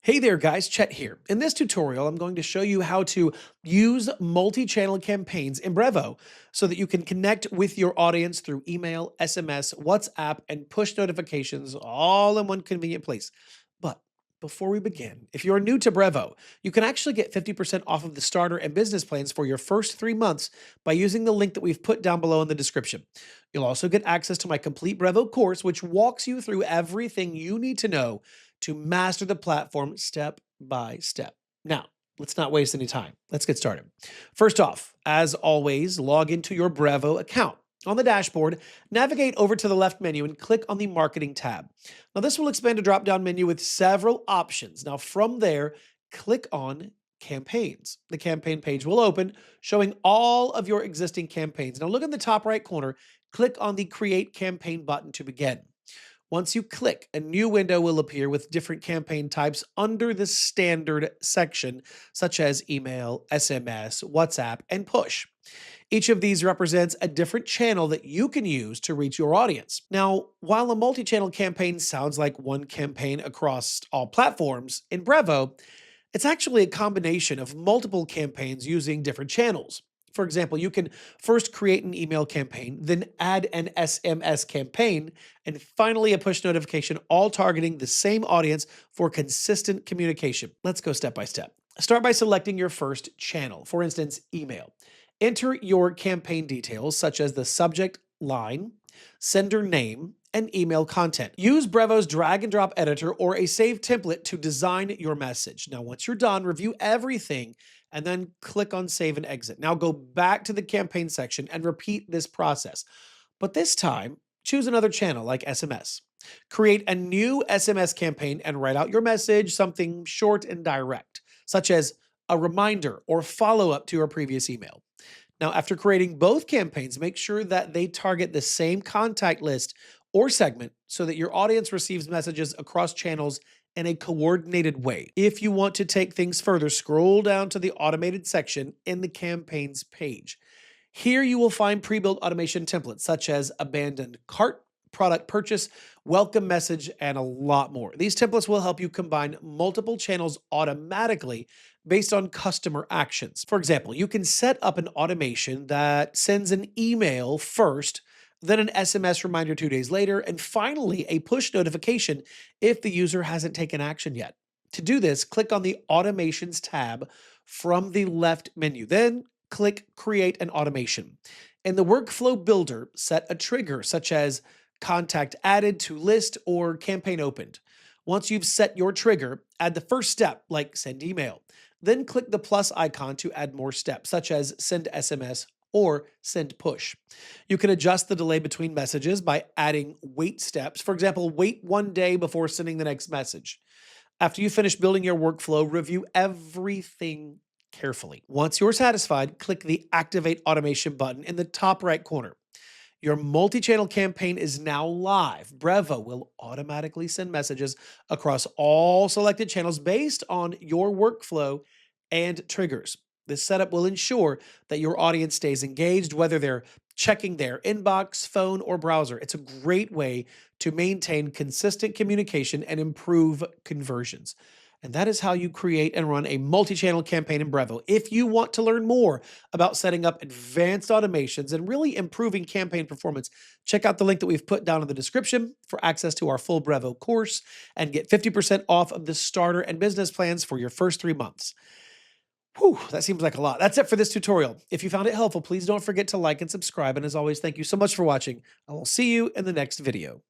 Hey there guys, Chet here. In this tutorial, I'm going to show you how to use multi-channel campaigns in Brevo so that you can connect with your audience through email, SMS, WhatsApp, and push notifications all in one convenient place. But before we begin, if you're new to Brevo, you can actually get 50% off of the starter and business plans for your first 3 months by using the link that we've put down below in the description. You'll also get access to my complete Brevo course, which walks you through everything you need to know to master the platform step by step. Now, let's not waste any time. Let's get started. First off, as always, log into your Brevo account. On the dashboard, navigate over to the left menu and click on the Marketing tab. Now, this will expand a drop-down menu with several options. Now, from there, click on Campaigns. The campaign page will open, showing all of your existing campaigns. Now, look in the top right corner, click on the Create Campaign button to begin. Once you click, a new window will appear with different campaign types under the standard section, such as email, SMS, WhatsApp, and push. Each of these represents a different channel that you can use to reach your audience. Now, while a multi-channel campaign sounds like one campaign across all platforms, in Brevo, it's actually a combination of multiple campaigns using different channels. For example, you can first create an email campaign, then add an SMS campaign, and finally a push notification, all targeting the same audience for consistent communication. Let's go step by step. Start by selecting your first channel, for instance, email. Enter your campaign details, such as the subject line, sender name, and email content. Use Brevo's drag and drop editor or a saved template to design your message. Now, once you're done, review everything and then click on Save and Exit. Now go back to the campaign section and repeat this process. But this time, choose another channel like SMS. Create a new SMS campaign and write out your message, something short and direct, such as a reminder or follow-up to your previous email. Now, after creating both campaigns, make sure that they target the same contact list or segment so that your audience receives messages across channels in a coordinated way. If you want to take things further, scroll down to the automated section in the campaigns page. Here you will find pre-built automation templates such as abandoned cart, product purchase, welcome message, and a lot more. These templates will help you combine multiple channels automatically based on customer actions. For example, you can set up an automation that sends an email first, then an SMS reminder 2 days later, and finally a push notification if the user hasn't taken action yet. To do this, click on the Automations tab from the left menu. Then click Create an Automation. In the Workflow Builder, set a trigger such as contact added to list or campaign opened. Once you've set your trigger, add the first step like send email. Then click the plus icon to add more steps such as send SMS or send push. You can adjust the delay between messages by adding wait steps. For example, wait 1 day before sending the next message. After you finish building your workflow, review everything carefully. Once you're satisfied, click the Activate Automation button in the top right corner. Your multi-channel campaign is now live. Brevo will automatically send messages across all selected channels based on your workflow and triggers. This setup will ensure that your audience stays engaged, whether they're checking their inbox, phone, or browser. It's a great way to maintain consistent communication and improve conversions. And that is how you create and run a multi-channel campaign in Brevo. If you want to learn more about setting up advanced automations and really improving campaign performance, check out the link that we've put down in the description for access to our full Brevo course and get 50% off of the starter and business plans for your first 3 months. Whew, that seems like a lot. That's it for this tutorial. If you found it helpful, please don't forget to like and subscribe. And as always, thank you so much for watching. I will see you in the next video.